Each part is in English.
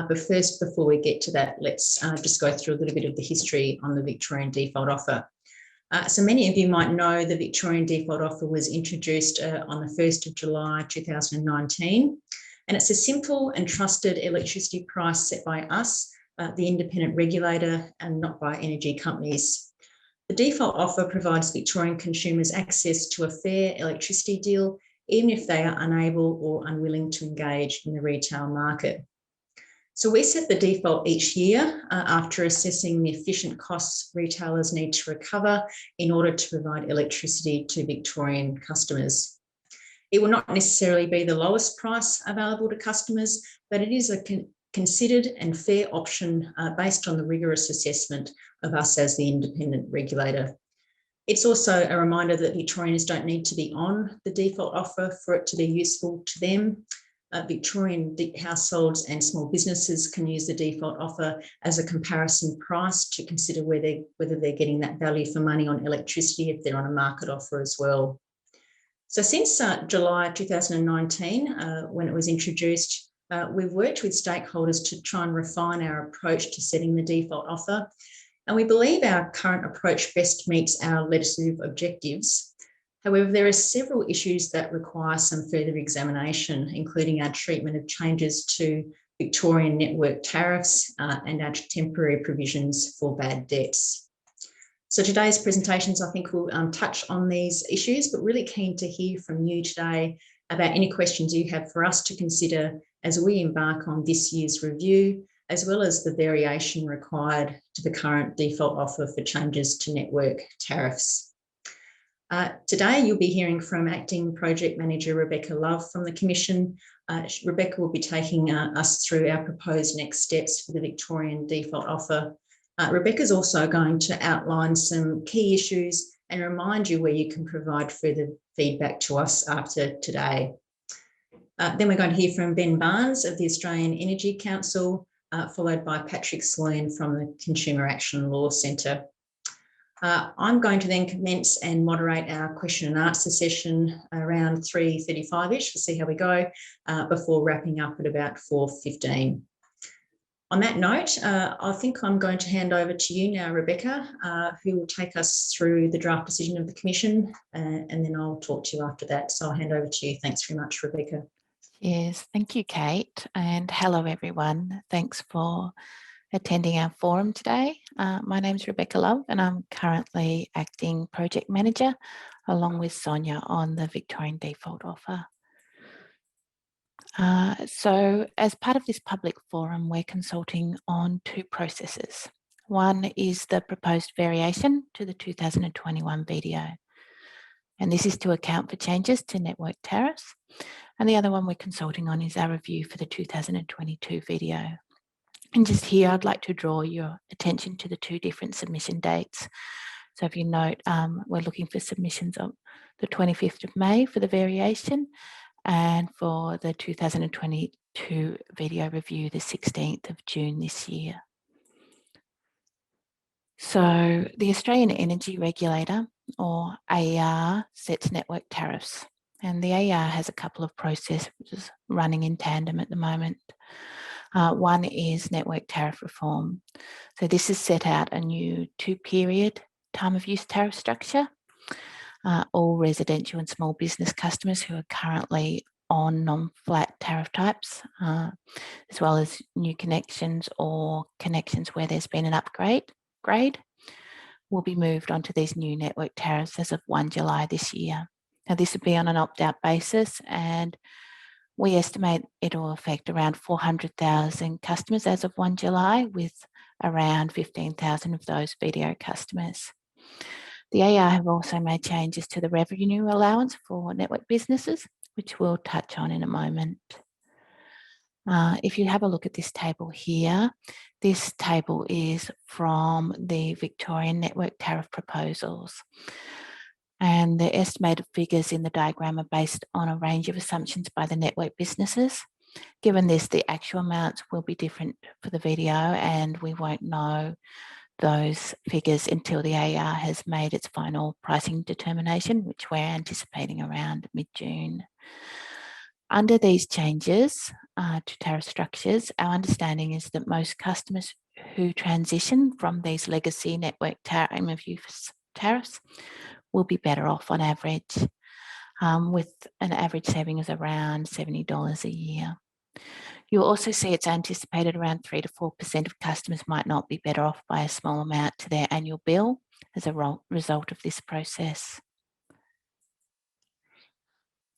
But first, before we get to that, let's just go through a little bit of the history on the Victorian Default Offer. So many of you might know the Victorian Default Offer was introduced on the 1st of July 2019, and it's a simple and trusted electricity price set by us, the independent regulator, and not by energy companies. The default offer provides Victorian consumers access to a fair electricity deal, even if they are unable or unwilling to engage in the retail market. So we set the default each year after assessing the efficient costs retailers need to recover in order to provide electricity to Victorian customers. It will not necessarily be the lowest price available to customers, but it is a considered and fair option based on the rigorous assessment of us as the independent regulator. It's also a reminder that Victorians don't need to be on the default offer for it to be useful to them. Victorian households and small businesses can use the default offer as a comparison price to consider whether they're getting that value for money on electricity if they're on a market offer as well. So since July 2019, when it was introduced, we've worked with stakeholders to try and refine our approach to setting the default offer. And we believe our current approach best meets our legislative objectives. However, there are several issues that require some further examination, including our treatment of changes to Victorian network tariffs and our temporary provisions for bad debts. So today's presentations, I think, will touch on these issues, but really keen to hear from you today about any questions you have for us to consider as we embark on this year's review, as well as the variation required to the current default offer for changes to network tariffs. Today, you'll be hearing from Acting Project Manager Rebecca Love from the Commission. Rebecca will be taking us through our proposed next steps for the Victorian Default Offer. Rebecca's also going to outline some key issues and remind you where you can provide further feedback to us after today. Then we're going to hear from Ben Barnes of the Australian Energy Council, followed by Patrick Sloan from the Consumer Action Law Centre. I'm going to then commence and moderate our question and answer session around 3:35ish. We'll see how we go before wrapping up at about 4:15. On that note, I think I'm going to hand over to you now, Rebecca, who will take us through the draft decision of the Commission, and then I'll talk to you after that. So I'll hand over to you. Thanks very much, Rebecca. Yes, thank you, Kate, and hello everyone. Thanks for attending our forum today. My name's Rebecca Love and I'm currently Acting Project Manager along with Sonia on the Victorian Default Offer. So as part of this public forum, we're consulting on two processes. One is the proposed variation to the 2021 VDO, and this is to account for changes to network tariffs. And the other one we're consulting on is our review for the 2022 VDO. And just here, I'd like to draw your attention to the two different submission dates. So if you note, we're looking for submissions on the 25th of May for the variation, and for the 2022 VDO review, the 16th of June this year. So the Australian Energy Regulator, or AER, sets network tariffs. And the AER has a couple of processes running in tandem at the moment. One is network tariff reform. So this has set out a new two-period time of use tariff structure. All residential and small business customers who are currently on non-flat tariff types, as well as new connections or connections where there's been an upgrade, will be moved onto these new network tariffs as of 1 July this year. Now this will be on an opt-out basis, and we estimate it will affect around 400,000 customers as of 1 July, with around 15,000 of those VDO customers. The AER have also made changes to the revenue allowance for network businesses, which we'll touch on in a moment. If you have a look at this table here, this table is from the Victorian network tariff proposals. And the estimated figures in the diagram are based on a range of assumptions by the network businesses. Given this, the actual amounts will be different for the VDO, and we won't know those figures until the AER has made its final pricing determination, which we're anticipating around mid-June. Under these changes, to tariff structures, our understanding is that most customers who transition from these legacy network time of use tariffs will be better off on average, with an average saving of around $70 a year. You'll also see it's anticipated around 3 to 4% of customers might not be better off by a small amount to their annual bill as a result of this process.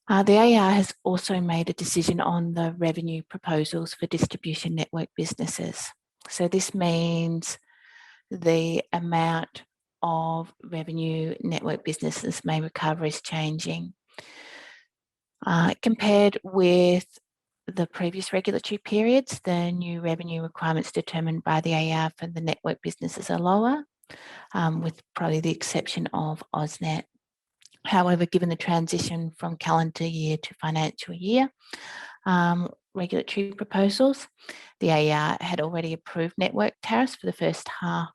The AR has also made a decision on the revenue proposals for distribution network businesses. So this means the amount of revenue network businesses may recover is changing. Compared with the previous regulatory periods, the new revenue requirements determined by the AR for the network businesses are lower, with probably the exception of AusNet. However, given the transition from calendar year to financial year regulatory proposals, the AR had already approved network tariffs for the first half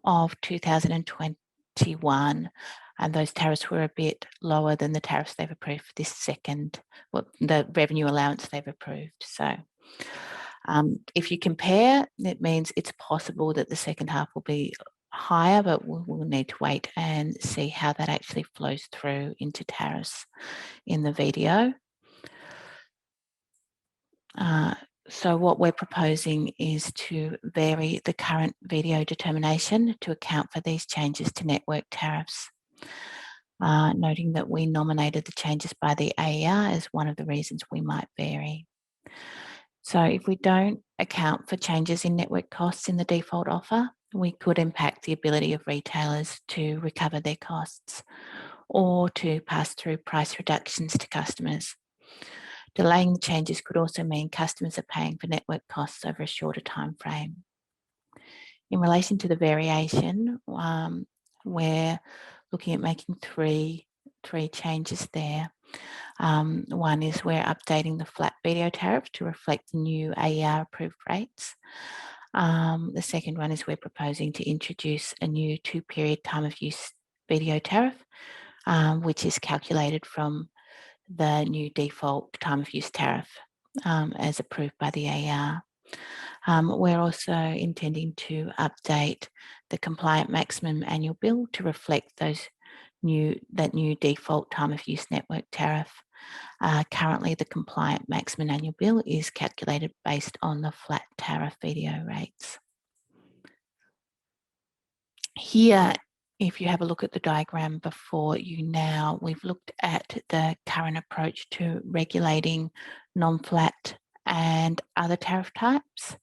of 2021, and those tariffs were a bit lower than the tariffs they've approved for this second, the revenue allowance they've approved. So if you compare, it means it's possible that the second half will be higher, but we'll need to wait and see how that actually flows through into tariffs in the video. So what we're proposing is to vary the current video determination to account for these changes to network tariffs, noting that we nominated the changes by the AER as one of the reasons we might vary. So if we don't account for changes in network costs in the default offer, we could impact the ability of retailers to recover their costs or to pass through price reductions to customers. Delaying the changes could also mean customers are paying for network costs over a shorter time frame. In relation to the variation, we're looking at making three changes there. One is we're updating the flat video tariff to reflect the new AER approved rates. The second one is we're proposing to introduce a new 2-period time of use video tariff, which is calculated from the new default time of use tariff as approved by the AER. We're also intending to update the compliant maximum annual bill to reflect that new default time of use network tariff. Currently, the compliant maximum annual bill is calculated based on the flat tariff video rates. Here, if you have a look at the diagram before you now, we've looked at the current approach to regulating non-flat and other tariff types.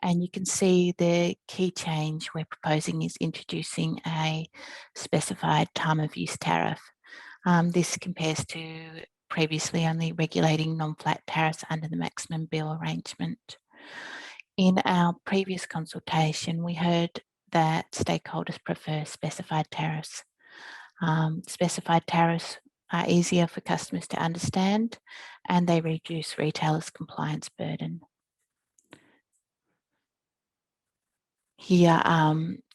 And you can see the key change we're proposing is introducing a specified time of use tariff. This compares to previously only regulating non-flat tariffs under the maximum bill arrangement. In our previous consultation, we heard that stakeholders prefer specified tariffs. Specified tariffs are easier for customers to understand and they reduce retailers' compliance burden. Here,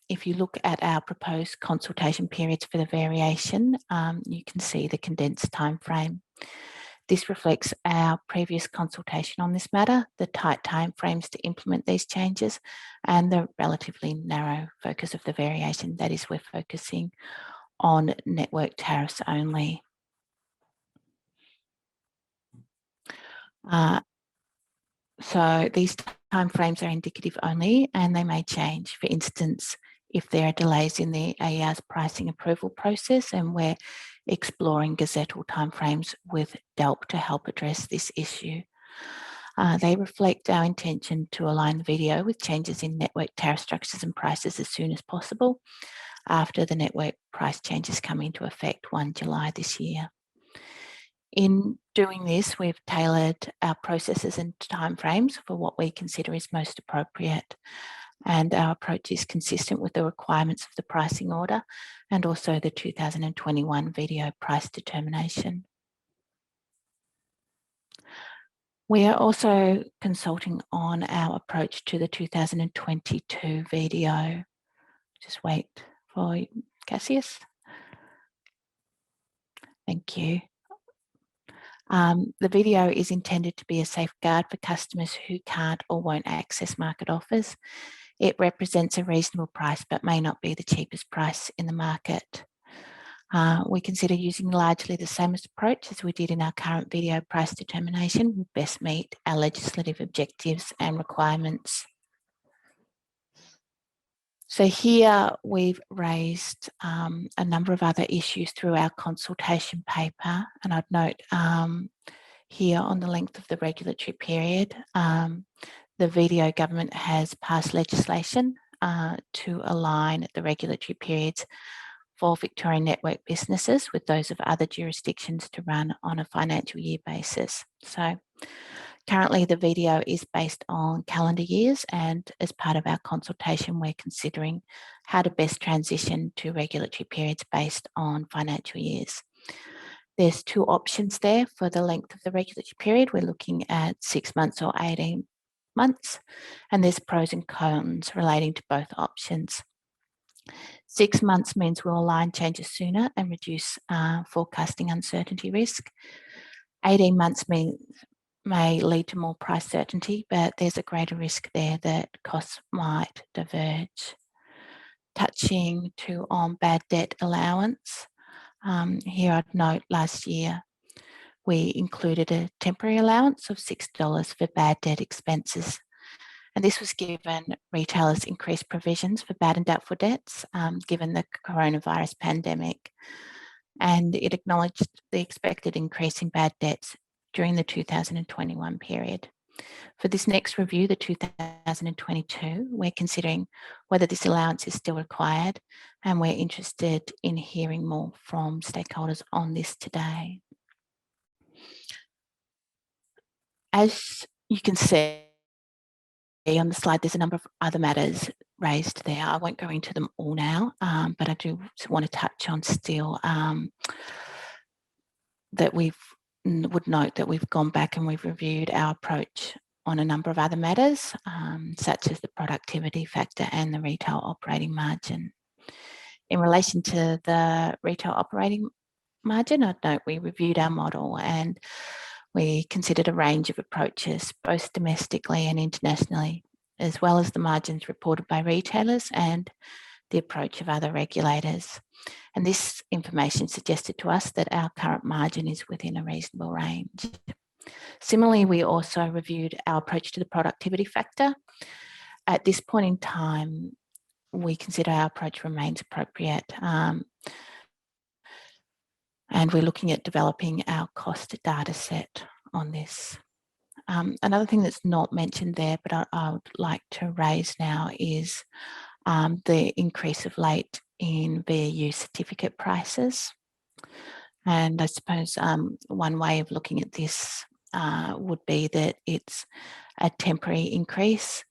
if you look at our proposed consultation periods for the variation, you can see the condensed time frame. This reflects our previous consultation on this matter, the tight time frames to implement these changes, and the relatively narrow focus of the variation. That is, we're focusing on network tariffs only. So these timeframes are indicative only and they may change. For instance, if there are delays in the AER's pricing approval process, and we're exploring gazettal timeframes with DELP to help address this issue. They reflect our intention to align the video with changes in network tariff structures and prices as soon as possible after the network price changes come into effect 1 July this year. In doing this, we've tailored our processes and timeframes for what we consider is most appropriate. And our approach is consistent with the requirements of the pricing order and also the 2021 video price determination. We are also consulting on our approach to the 2022 video. Just wait for Cassius. Thank you. The video is intended to be a safeguard for customers who can't or won't access market offers. It represents a reasonable price, but may not be the cheapest price in the market. We consider using largely the same approach as we did in our current video price determination will best meet our legislative objectives and requirements. So here we've raised a number of other issues through our consultation paper, and I'd note here on the length of the regulatory period, the VDO government has passed legislation to align the regulatory periods for Victorian network businesses with those of other jurisdictions to run on a financial year basis. So currently the VDO is based on calendar years, and as part of our consultation, we're considering how to best transition to regulatory periods based on financial years. There's two options there for the length of the regulatory period. We're looking at 6 months or 18 months, and there's pros and cons relating to both options. 6 months means we'll align changes sooner and reduce forecasting uncertainty risk. 18 months may lead to more price certainty, but there's a greater risk there that costs might diverge. Touching on bad debt allowance, here I'd note last year we included a temporary allowance of $6 for bad debt expenses. And this was given retailers increased provisions for bad and doubtful debts given the coronavirus pandemic. And it acknowledged the expected increase in bad debts during the 2021 period. For this next review, the 2022, we're considering whether this allowance is still required, and we're interested in hearing more from stakeholders on this today. As you can see on the slide, there's a number of other matters raised there. I won't go into them all now, but I do want to touch on still that would note that we've gone back and we've reviewed our approach on a number of other matters, such as the productivity factor and the retail operating margin. In relation to the retail operating margin, I'd note we reviewed our model and we considered a range of approaches, both domestically and internationally, as well as the margins reported by retailers and the approach of other regulators. And this information suggested to us that our current margin is within a reasonable range. Similarly, we also reviewed our approach to the productivity factor. At this point in time, we consider our approach remains appropriate. And we're looking at developing our cost data set on this. Another thing that's not mentioned there, but I would like to raise now is the increase of late in VAU certificate prices. And I suppose one way of looking at this would be that it's a temporary increase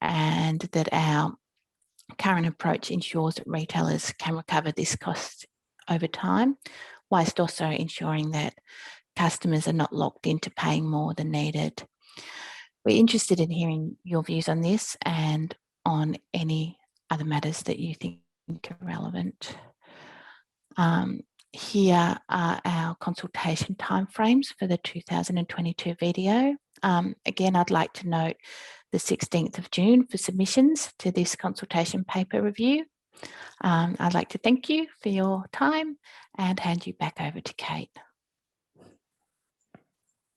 and that our current approach ensures that retailers can recover this cost over time, whilst also ensuring that customers are not locked into paying more than needed. We're interested in hearing your views on this and on any other matters that you think are relevant. Here are our consultation timeframes for the 2022 video. Again, I'd like to note the 16th of June for submissions to this consultation paper review. I'd like to thank you for your time and hand you back over to Kate.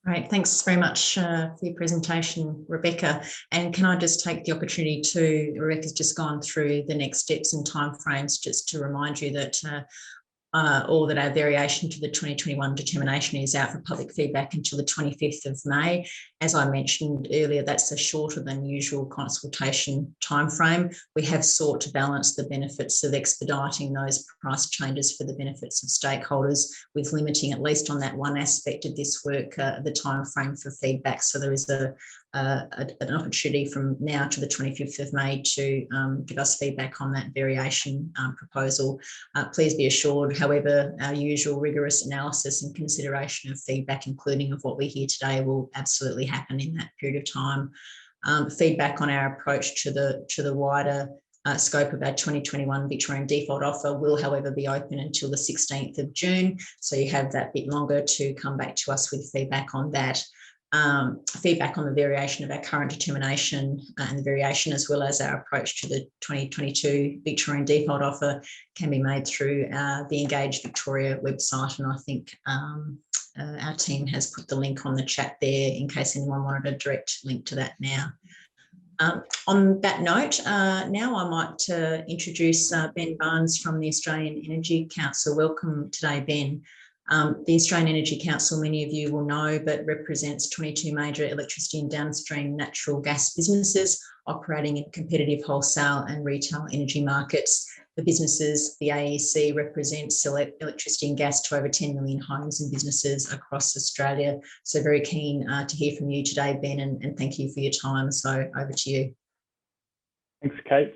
Great, thanks very much for your presentation, Rebecca. And can I just take the opportunity Rebecca's just gone through the next steps and timeframes, just to remind you that that our variation to the 2021 determination is out for public feedback until the 25th of May. As I mentioned earlier, that's a shorter than usual consultation timeframe. We have sought to balance the benefits of expediting those price changes for the benefits of stakeholders with limiting, at least on that one aspect of this work, the timeframe for feedback. So there is an opportunity from now to the 25th of May to give us feedback on that variation proposal. Please be assured, however, our usual rigorous analysis and consideration of feedback, including of what we hear today, will absolutely happen in that period of time. Feedback on our approach to the wider scope of our 2021 Victorian Default Offer will, however, be open until the 16th of June. So you have that bit longer to come back to us with feedback on that. Feedback on the variation of our current determination and the variation, as well as our approach to the 2022 Victorian Default Offer, can be made through the Engage Victoria website. And I think our team has put the link on the chat there in case anyone wanted a direct link to that now. On that note, now I might introduce Ben Barnes from the Australian Energy Council. Welcome today, Ben. The Australian Energy Council, many of you will know, but represents 22 major electricity and downstream natural gas businesses operating in competitive wholesale and retail energy markets. The businesses, the AEC, represents electricity and gas to over 10 million homes and businesses across Australia. So very keen to hear from you today, Ben, and thank you for your time. So over to you. Thanks, Kate.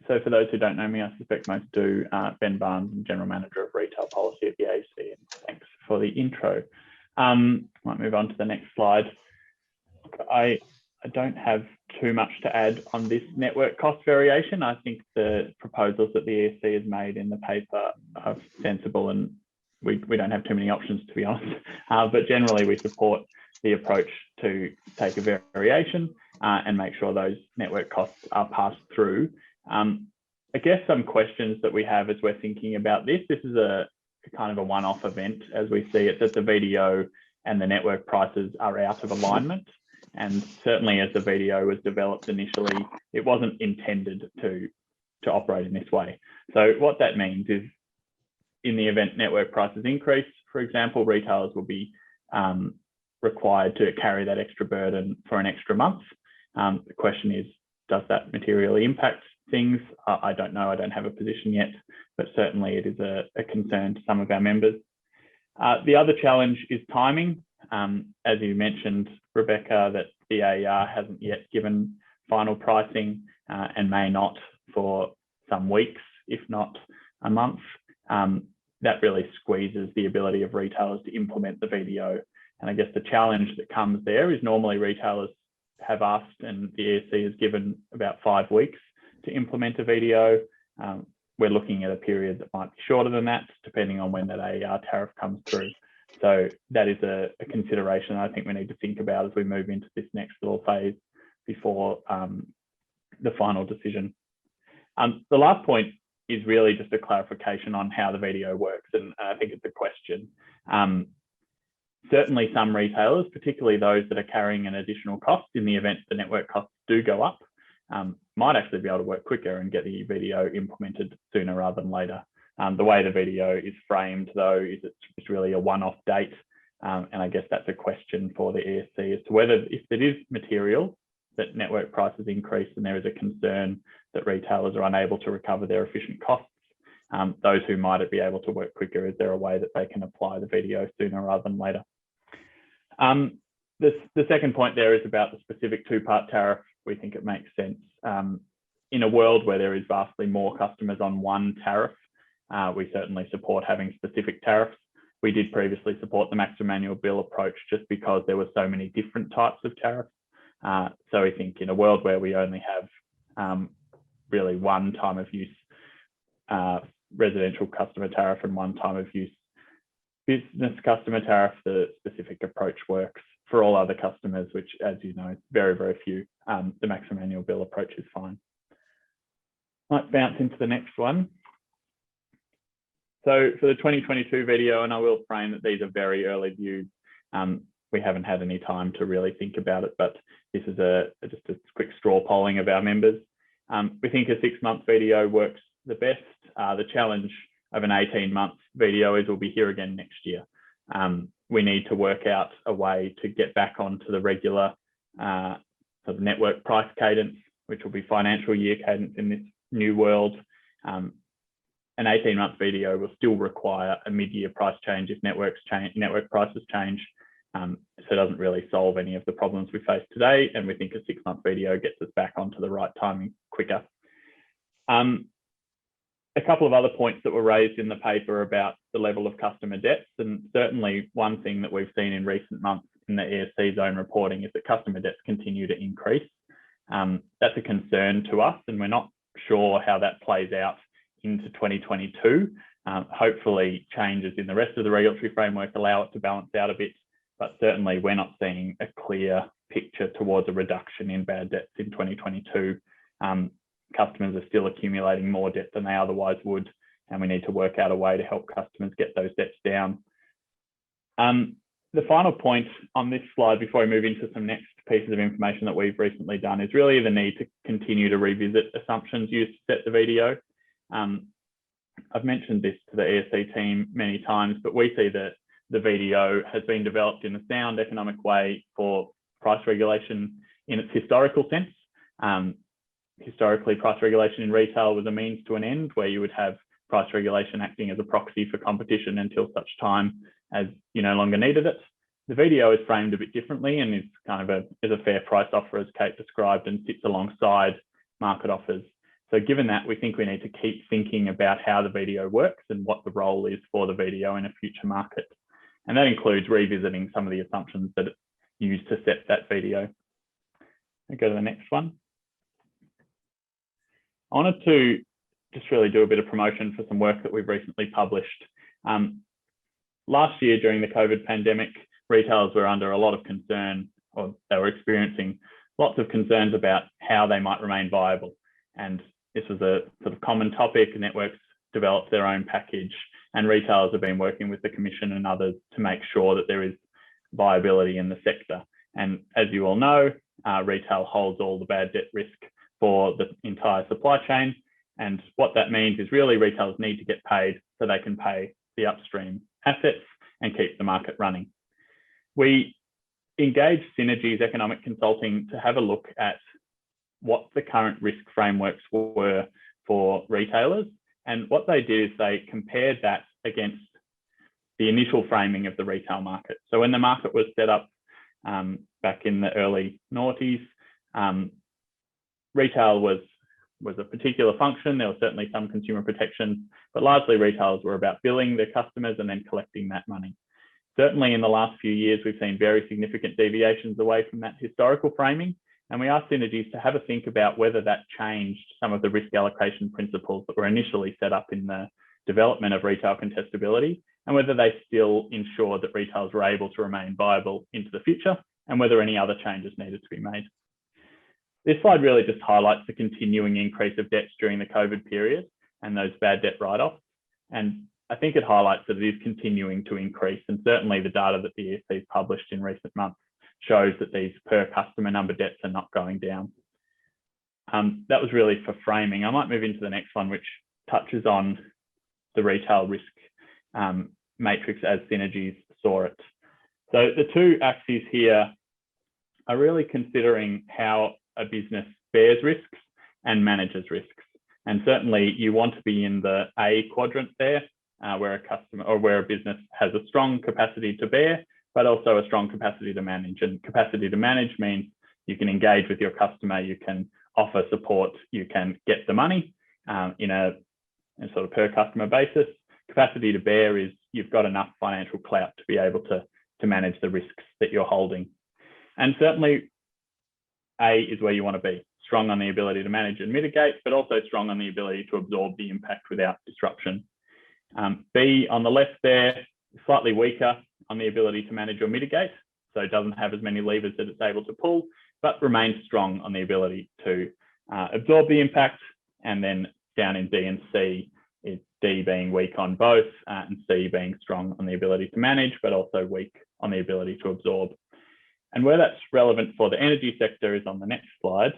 So for those who don't know me, I suspect most do. Ben Barnes, General Manager of Retail Policy at the AEC, and thanks for the intro. Might move on to the next slide. I don't have too much to add on this network cost variation. I think the proposals that the ESC has made in the paper are sensible, and we don't have too many options, to be honest. But generally, we support the approach to take a variation and make sure those network costs are passed through. I guess some questions that we have as we're thinking about this is a kind of a one-off event as we see it, that the VDO and the network prices are out of alignment. And certainly as the VDO was developed initially, it wasn't intended to operate in this way. So what that means is, in the event network prices increase, for example, retailers will be required to carry that extra burden for an extra month. The question is, does that materially impact things? I don't know, I don't have a position yet, but certainly it is a concern to some of our members. The other challenge is timing. As you mentioned, Rebecca, that the AER hasn't yet given final pricing and may not for some weeks, if not a month. That really squeezes the ability of retailers to implement the VDO. And I guess the challenge that comes there is normally retailers have asked, and the ESC has given about 5 weeks to implement a VDO. We're looking at a period that might be shorter than that, depending on when that AER tariff comes through. So that is a consideration I think we need to think about as we move into this next little phase before the final decision. The last point is really just a clarification on how the VDO works, and I think it's a question. Certainly some retailers, particularly those that are carrying an additional cost in the event the network costs do go up, might actually be able to work quicker and get the VDO implemented sooner rather than later. The way the VDO is framed, though, is it's really a one-off date. And I guess that's a question for the ESC as to whether, if it is material that network prices increase and there is a concern that retailers are unable to recover their efficient costs, those who might be able to work quicker, is there a way that they can apply the VDO sooner rather than later? The second point there is about the specific two-part tariff. We think it makes sense. In a world where there is vastly more customers on one tariff, we certainly support having specific tariffs. We did previously support the maximum annual bill approach just because there were so many different types of tariffs. So we think in a world where we only have really one time of use residential customer tariff and one time of use business customer tariff, the specific approach works. For all other customers, which, as you know, very, very few, the maximum annual bill approach is fine. Might bounce into the next one. So for the 2022 video, and I will frame that these are very early views. We haven't had any time to really think about it, but this is just a quick straw polling of our members. We think a 6-month video works the best. The challenge of an 18-month video is we'll be here again next year. We need to work out a way to get back onto the regular sort of network price cadence, which will be financial year cadence in this new world. An 18-month video will still require a mid-year price change if network prices change. So it doesn't really solve any of the problems we face today. And we think a 6-month video gets us back onto the right timing quicker. A couple of other points that were raised in the paper about the level of customer debts, and certainly one thing that we've seen in recent months in the ESC's own reporting is that customer debts continue to increase. That's a concern to us, and we're not sure how that plays out into 2022. Hopefully changes in the rest of the regulatory framework allow it to balance out a bit, but certainly we're not seeing a clear picture towards a reduction in bad debts in 2022. Customers are still accumulating more debt than they otherwise would, and we need to work out a way to help customers get those debts down. The final point on this slide before we move into some next pieces of information that we've recently done is really the need to continue to revisit assumptions used to set the VDO. I've mentioned this to the ESC team many times, but we see that the VDO has been developed in a sound economic way for price regulation in its historical sense. Historically, price regulation in retail was a means to an end, where you would have price regulation acting as a proxy for competition until such time as you no longer needed it. The VDO is framed a bit differently and is kind of a fair price offer, as Kate described, and sits alongside market offers. So given that, we think we need to keep thinking about how the VDO works and what the role is for the VDO in a future market. And that includes revisiting some of the assumptions that it's used to set that VDO. I'll go to the next one. I wanted to just really do a bit of promotion for some work that we've recently published. Last year, during the COVID pandemic, retailers were under a lot of concern, or they were experiencing lots of concerns about how they might remain viable. And this was a sort of common topic. Networks developed their own package, and retailers have been working with the Commission and others to make sure that there is viability in the sector. And as you all know, retail holds all the bad debt risk for the entire supply chain. And what that means is really retailers need to get paid so they can pay the upstream assets and keep the market running. We engaged Synergy's economic consulting to have a look at what the current risk frameworks were for retailers. And what they did is they compared that against the initial framing of the retail market. So when the market was set up back in the early noughties, retail was a particular function. There was certainly some consumer protections, but largely retailers were about billing their customers and then collecting that money. Certainly in the last few years, we've seen very significant deviations away from that historical framing. And we asked Synergies to have a think about whether that changed some of the risk allocation principles that were initially set up in the development of retail contestability, and whether they still ensured that retailers were able to remain viable into the future, and whether any other changes needed to be made. This slide really just highlights the continuing increase of debts during the COVID period and those bad debt write-offs. And I think it highlights that it is continuing to increase, and certainly the data that the ESC has published in recent months shows that these per customer number debts are not going down. That was really for framing. I might move into the next one, which touches on the retail risk matrix as Synergies saw it. So the two axes here are really considering how a business bears risks and manages risks. And certainly you want to be in the A quadrant there, where a customer or where a business has a strong capacity to bear, but also a strong capacity to manage. And capacity to manage means you can engage with your customer, you can offer support, you can get the money in a sort of per customer basis. Capacity to bear is you've got enough financial clout to be able to manage the risks that you're holding. And certainly A is where you want to be, strong on the ability to manage and mitigate, but also strong on the ability to absorb the impact without disruption. B on the left there, slightly weaker on the ability to manage or mitigate, so it doesn't have as many levers that it's able to pull, but remains strong on the ability to absorb the impact. And then down in D and C, is D being weak on both and C being strong on the ability to manage, but also weak on the ability to absorb. And where that's relevant for the energy sector is on the next slide,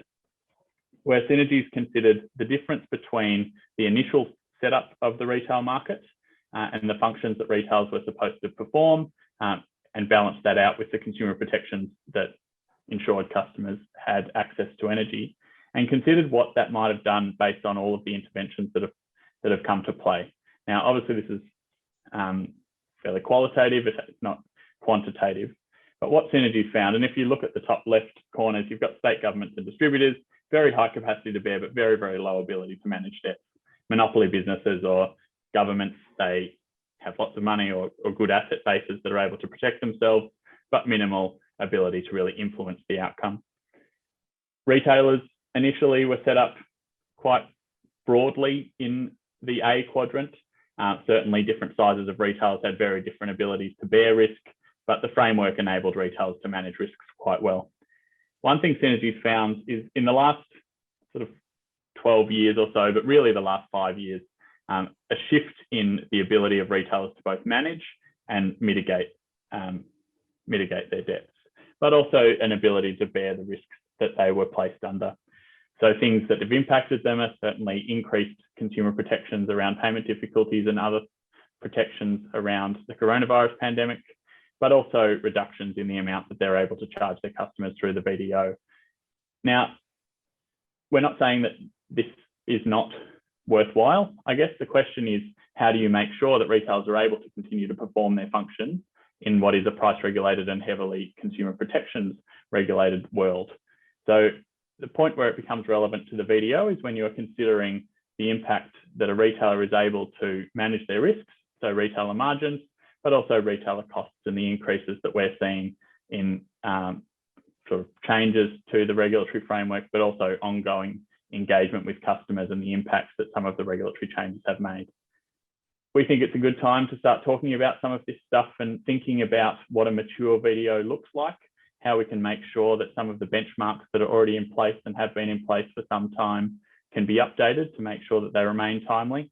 where Synergies considered the difference between the initial setup of the retail market and the functions that retailers were supposed to perform, and balance that out with the consumer protections that ensured customers had access to energy, and considered what that might have done based on all of the interventions that have come to play. Now, obviously, this is fairly qualitative, it's not quantitative, but what Synergies found, and if you look at the top left corners, you've got state governments and distributors, very high capacity to bear, but very, very low ability to manage debt. Monopoly businesses or governments, they have lots of money or good asset bases that are able to protect themselves, but minimal ability to really influence the outcome. Retailers initially were set up quite broadly in the A quadrant. Certainly different sizes of retailers had very different abilities to bear risk, but the framework enabled retailers to manage risks quite well. One thing Synergy's found is in the last sort of 12 years or so, but really the last 5 years, a shift in the ability of retailers to both manage and mitigate their debts, but also an ability to bear the risks that they were placed under. So things that have impacted them are certainly increased consumer protections around payment difficulties and other protections around the coronavirus pandemic, but also reductions in the amount that they're able to charge their customers through the VDO. Now, we're not saying that this is not worthwhile. I guess the question is, how do you make sure that retailers are able to continue to perform their function in what is a price regulated and heavily consumer protections regulated world? So the point where it becomes relevant to the VDO is when you're considering the impact that a retailer is able to manage their risks, so retailer margins, but also retailer costs and the increases that we're seeing in sort of changes to the regulatory framework, but also ongoing engagement with customers and the impacts that some of the regulatory changes have made. We think it's a good time to start talking about some of this stuff and thinking about what a mature VDO looks like, how we can make sure that some of the benchmarks that are already in place and have been in place for some time can be updated to make sure that they remain timely.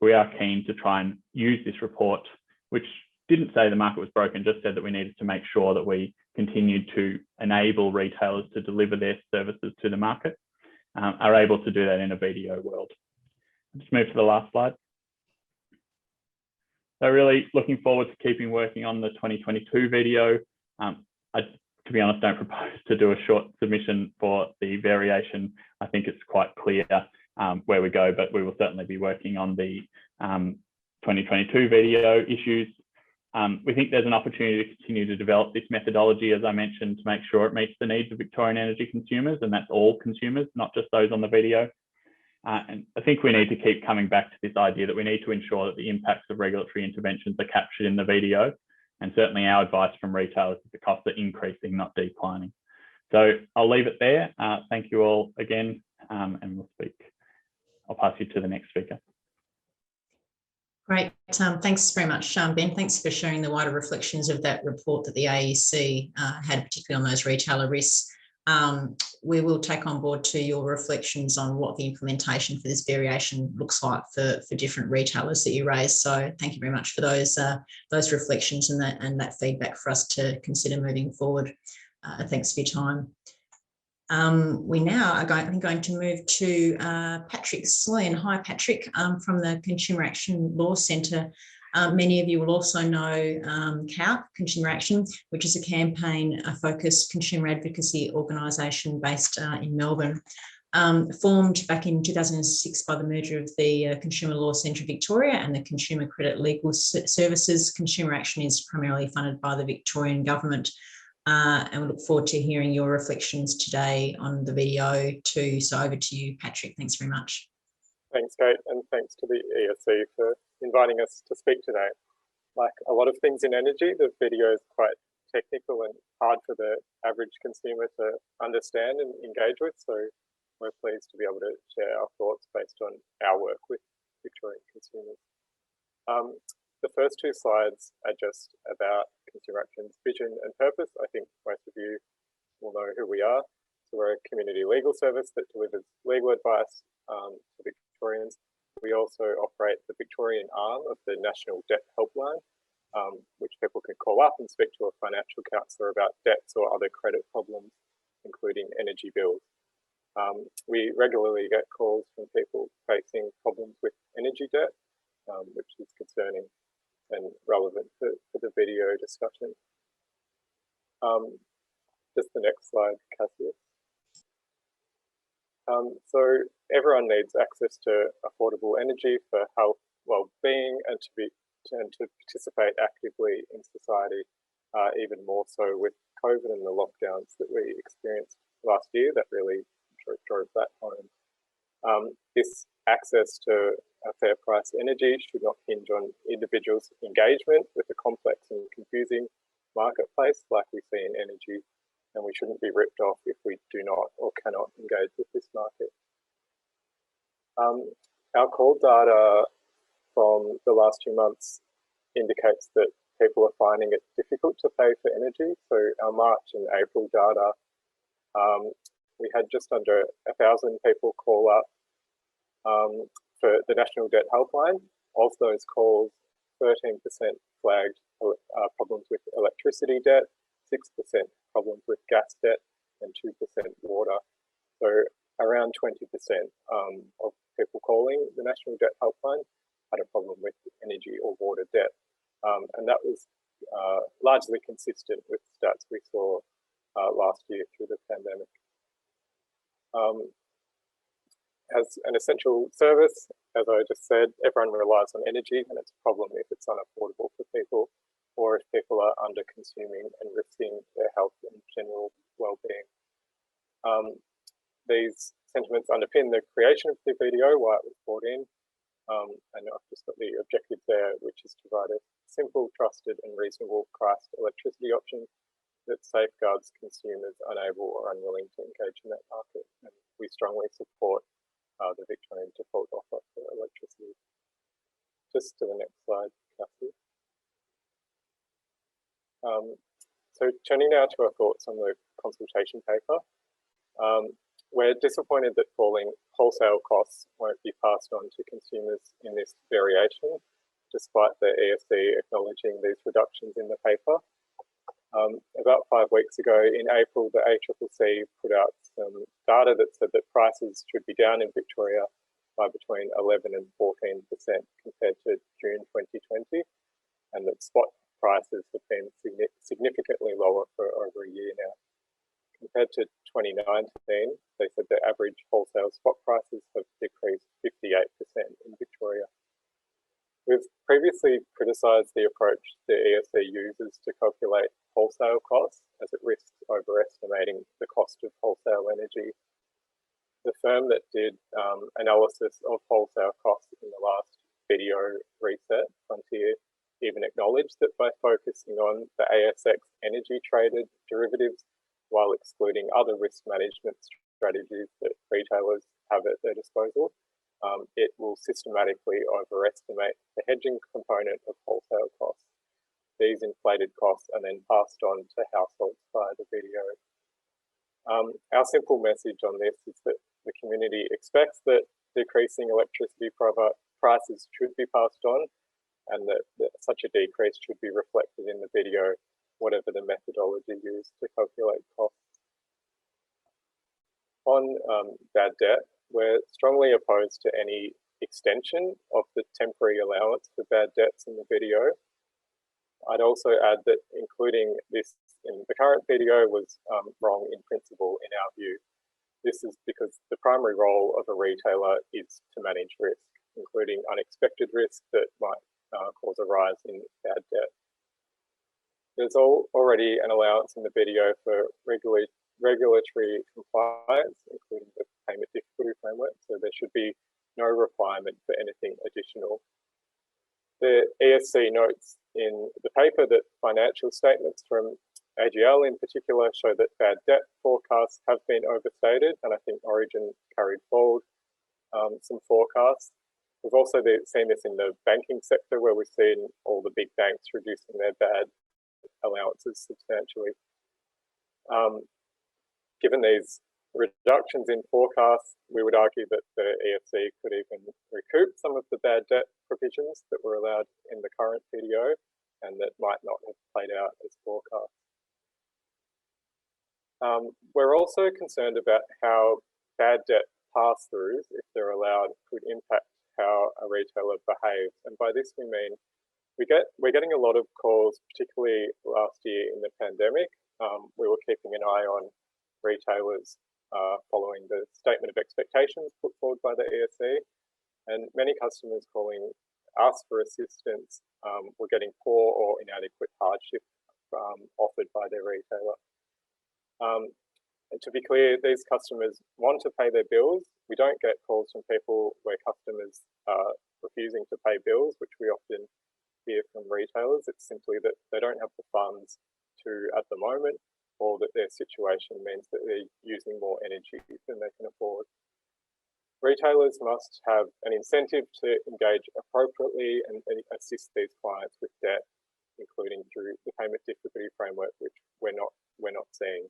We are keen to try and use this report, which didn't say the market was broken, just said that we needed to make sure that we continued to enable retailers to deliver their services to the market, are able to do that in a VDO world. Just move to the last slide. So really looking forward to keeping working on the 2022 VDO. To be honest, don't propose to do a short submission for the variation. I think it's quite clear where we go, but we will certainly be working on the 2022 VDO issues. We think there's an opportunity to continue to develop this methodology, as I mentioned, to make sure it meets the needs of Victorian energy consumers, and that's all consumers, not just those on the VDO. And I think we need to keep coming back to this idea that we need to ensure that the impacts of regulatory interventions are captured in the VDO. And certainly our advice from retailers is the costs are increasing, not declining. So I'll leave it there. Thank you all again, and we'll speak. I'll pass you to the next speaker. Great. Thanks very much, Ben. Thanks for sharing the wider reflections of that report that the AEC had, particularly on those retailer risks. We will take on board to your reflections on what the implementation for this variation looks like for different retailers that you raised. So thank you very much for those reflections and that feedback for us to consider moving forward. Thanks for your time. We now are going to move to Patrick Sloan. Hi, Patrick, from the Consumer Action Law Centre. Many of you will also know CAP, Consumer Action, which is a campaign-focused consumer advocacy organisation based in Melbourne. Formed back in 2006 by the merger of the Consumer Law Centre Victoria and the Consumer Credit Legal Services. Consumer Action is primarily funded by the Victorian Government. And we look forward to hearing your reflections today on the VDO too. So over to you, Patrick. Thanks very much. Thanks, Kate, and thanks to the ESC for inviting us to speak today. Like a lot of things in energy, the video is quite technical and hard for the average consumer to understand and engage with. So we're pleased to be able to share our thoughts based on our work with Victorian consumers. The first two slides are just about Consumer Action's vision and purpose. I think most of you will know who we are. So we're a community legal service that delivers legal advice to Victorians. We also operate the Victorian arm of the National Debt Helpline, which people can call up and speak to a financial counsellor about debts or other credit problems, including energy bills. We regularly get calls from people facing problems with energy debt, which is concerning and relevant for the video discussion. Just the next slide, Cassius. So everyone needs access to affordable energy for health, well-being, and to participate actively in society, even more so with COVID and the lockdowns that we experienced last year that really drove that home. This access to a fair price energy should not hinge on individuals' engagement with a complex and confusing marketplace like we see in energy, and we shouldn't be ripped off if we do not or cannot engage with this market. Our call data from the last 2 months indicates that people are finding it difficult to pay for energy. So our March and April data, we had just under 1,000 people call up for the National Debt Helpline. Of those calls, 13% flagged problems with electricity debt, 6% problems with gas debt, and 2% water. So around 20% of people calling the National Debt Helpline had a problem with energy or water debt. And that was largely consistent with stats we saw last year through the pandemic. As an essential service, as I just said, everyone relies on energy, and it's a problem if it's unaffordable for people, or if people are under consuming and risking their health and general well-being. These sentiments underpin the creation of the video, why it was brought in, and I've just got the objective there, which is to provide a simple, trusted and reasonable priced electricity option that safeguards consumers unable or unwilling to engage in that market. And we strongly support the Victorian Default Offer for electricity. Just to the next slide, Cassie. So turning now to our thoughts on the consultation paper. We're disappointed that falling wholesale costs won't be passed on to consumers in this variation, despite the ESC acknowledging these reductions in the paper. About 5 weeks ago in April, the ACCC put out some data that said that prices should be down in Victoria by between 11 and 14% compared to June 2020, and that spot prices have been significantly lower for over a year now. Compared to 2019, they said that average wholesale spot prices have decreased 58% in Victoria. We've previously criticised the approach the ESC uses to calculate wholesale costs, as it risks overestimating the cost of wholesale energy. The firm that did analysis of wholesale costs in the last video reset, Frontier, even acknowledged that by focusing on the ASX energy traded derivatives while excluding other risk management strategies that retailers have at their disposal, it will systematically overestimate the hedging component of wholesale costs. These inflated costs are then passed on to households via the video. Our simple message on this is that the community expects that decreasing electricity prices should be passed on, and that such a decrease should be reflected in the video, whatever the methodology used to calculate costs. On bad debt, we're strongly opposed to any extension of the temporary allowance for bad debts in the video. I'd also add that including this in the current video was wrong in principle in our view. This is because the primary role of a retailer is to manage risk, including unexpected risk that might cause a rise in bad debt. There's already an allowance in the video for regulatory compliance, including the payment difficulty framework, so there should be no requirement for anything additional. The ESC notes in the paper that financial statements from AGL in particular show that bad debt forecasts have been overstated, and I think Origin carried forward some forecasts. We've also seen this in the banking sector, where we've seen all the big banks reducing their bad allowances substantially. Given these reductions in forecasts, we would argue that the ESC could even recoup some of the bad debt provisions that were allowed in the current video and that might not have played out as forecast. We're also concerned about how bad debt pass-throughs, if they're allowed, could impact how a retailer behaves. And by this we mean we're getting a lot of calls, particularly last year in the pandemic. We were keeping an eye on retailers following the statement of expectations put forward by the ESC, and many customers calling us for assistance were getting poor or inadequate hardship offered by their retailer. And to be clear, these customers want to pay their bills. We don't get calls from people where customers are refusing to pay bills, which we often hear from retailers. It's simply that they don't have the funds to, at the moment, or that their situation means that they're using more energy than they can afford. Retailers must have an incentive to engage appropriately and assist these clients with debt, including through the payment difficulty framework, which we're not seeing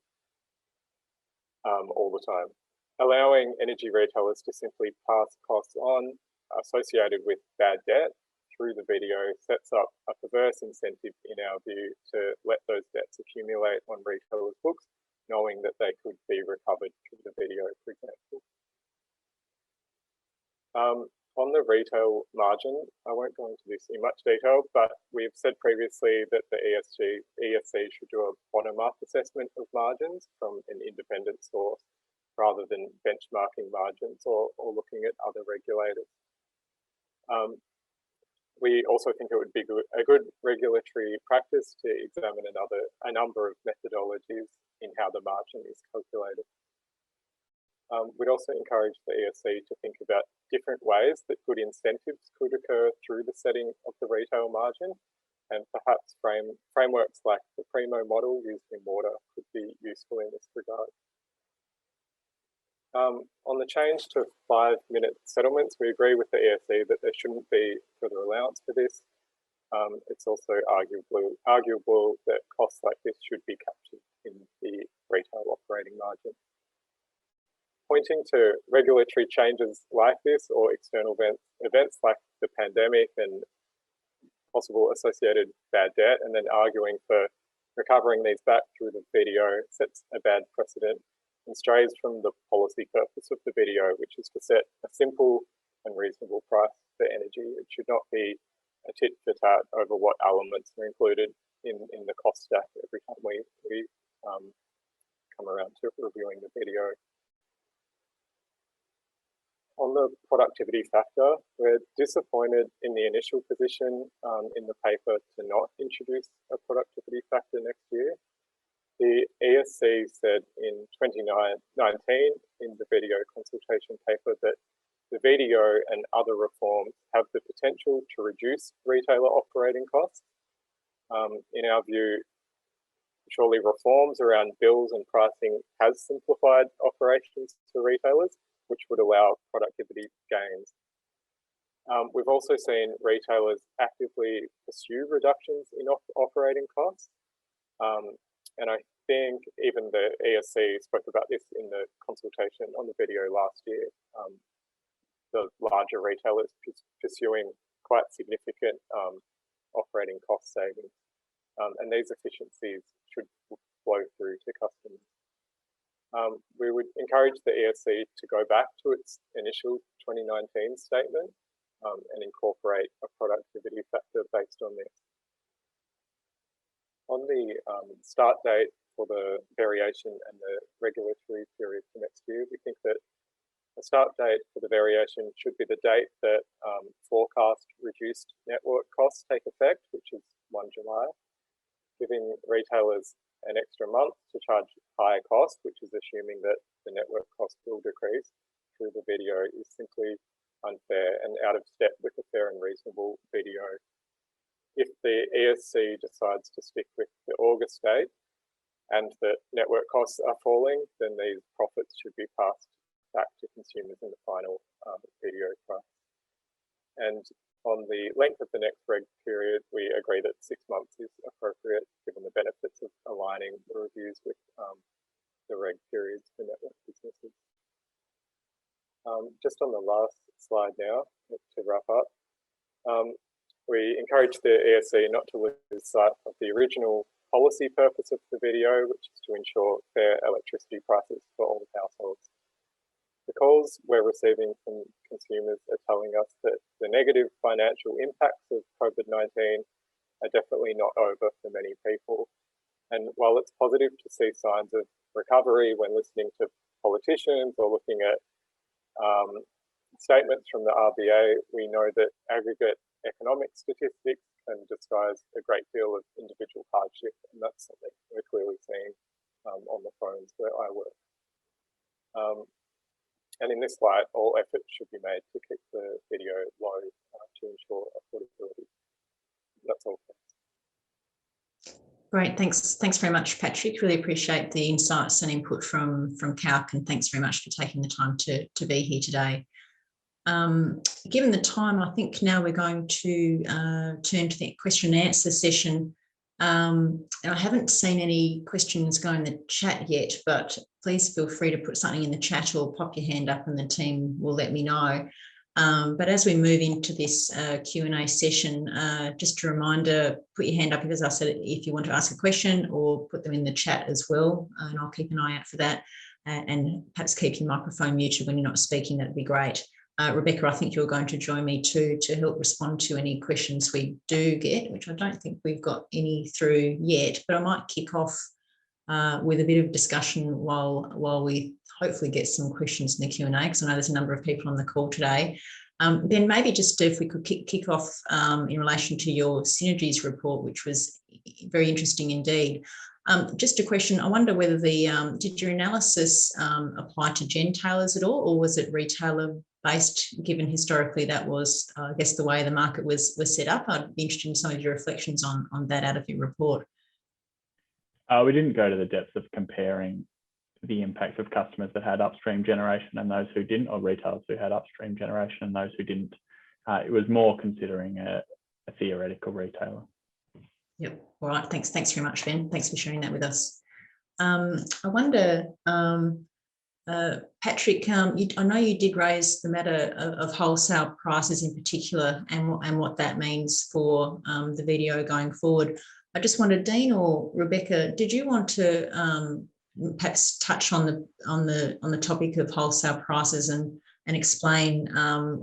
all the time. Allowing energy retailers to simply pass costs on associated with bad debt through the video sets up a perverse incentive, in our view, to let those debts accumulate on retailers' books, knowing that they could be recovered through the video, for example. On the retail margin, I won't go into this in much detail, but we've said previously that the ESC should do a bottom-up assessment of margins from an independent source rather than benchmarking margins or looking at other regulators. We also think it would be a good regulatory practice to examine a number of methodologies in how the margin is calculated. We'd also encourage the ESC to think about different ways that good incentives could occur through the setting of the retail margin, and perhaps frameworks like the Primo model used in water could be useful in this regard. On the change to 5-minute settlements, we agree with the ESC that there shouldn't be further allowance for this. It's also arguable that costs like this should be captured in the retail operating margin. Pointing to regulatory changes like this or external events like the pandemic and possible associated bad debt, and then arguing for recovering these back through the video sets a bad precedent and strays from the policy purpose of the video, which is to set a simple and reasonable price for energy. It should not be a tit for tat over what elements are included in the cost stack every time we come around to reviewing the video. On the productivity factor, we're disappointed in the initial position in the paper to not introduce a productivity factor next year. The ESC said in 2019 in the video consultation paper that the video and other reforms have the potential to reduce retailer operating costs. In our view, surely reforms around bills and pricing has simplified operations for retailers, which would allow productivity gains. We've also seen retailers actively pursue reductions in operating costs. And I think even the ESC spoke about this in the consultation on the video last year. The larger retailers pursuing quite significant operating cost savings. And these efficiencies should flow through to customers. We would encourage the ESC to go back to its initial 2019 statement and incorporate a productivity factor based on this. On the start date for the variation and the regulatory period for next year, we think that the start date for the variation should be the date that forecast reduced network costs take effect, which is 1 July, giving retailers an extra month to charge higher costs, which is assuming that the network cost will decrease through the video, is simply unfair and out of step with a fair and reasonable video. If the ESC decides to stick with the August date and that network costs are falling, then these profits should be passed back to consumers in the final video price. And on the length of the next reg period, we agree that 6 months is appropriate given the benefits of aligning the reviews with the reg periods for network businesses. Just on the last slide now, to wrap up, we encourage the ESC not to lose sight of the original policy purpose of the video, which is to ensure fair electricity prices for all households. The calls we're receiving from consumers are telling us that the negative financial impacts of COVID-19 are definitely not over for many people. And while it's positive to see signs of recovery when listening to politicians or looking at statements from the RBA, we know that aggregate economic statistics can disguise a great deal of individual hardship, and that's something we're clearly seeing on the phones where I work. And in this light, all efforts should be made to keep the video low to ensure affordability. That's all. Great, thanks very much, Patrick. Really appreciate the insights and input from Calc, and thanks very much for taking the time to be here today. Given the time, I think now we're going to turn to the question and answer session. And I haven't seen any questions go in the chat yet, but please feel free to put something in the chat or pop your hand up and the team will let me know. But as we move into this Q&A session, just a reminder, put your hand up, as I said, if you want to ask a question, or put them in the chat as well, and I'll keep an eye out for that. And perhaps keep your microphone muted when you're not speaking, that'd be great. Rebecca, I think you're going to join me too to help respond to any questions we do get, which I don't think we've got any through yet, but I might kick off with a bit of discussion while we hopefully get some questions in the Q&A, because I know there's a number of people on the call today. Then maybe just if we could kick off in relation to your synergies report, which was very interesting indeed. Just a question, I wonder whether did your analysis apply to gentailers at all, or was it retailer based, given historically that was, I guess, the way the market was set up? I'd be interested in some of your reflections on that out of your report. We didn't go to the depths of comparing the impacts of customers that had upstream generation and those who didn't, or retailers who had upstream generation and those who didn't. It was more considering a theoretical retailer. Yep. All right. Thanks very much, Ben. Thanks for sharing that with us. I wonder, Patrick, I know you did raise the matter of wholesale prices in particular, and what that means for the video going forward. I just wondered, Dean or Rebecca, did you want to perhaps touch on the topic of wholesale prices and explain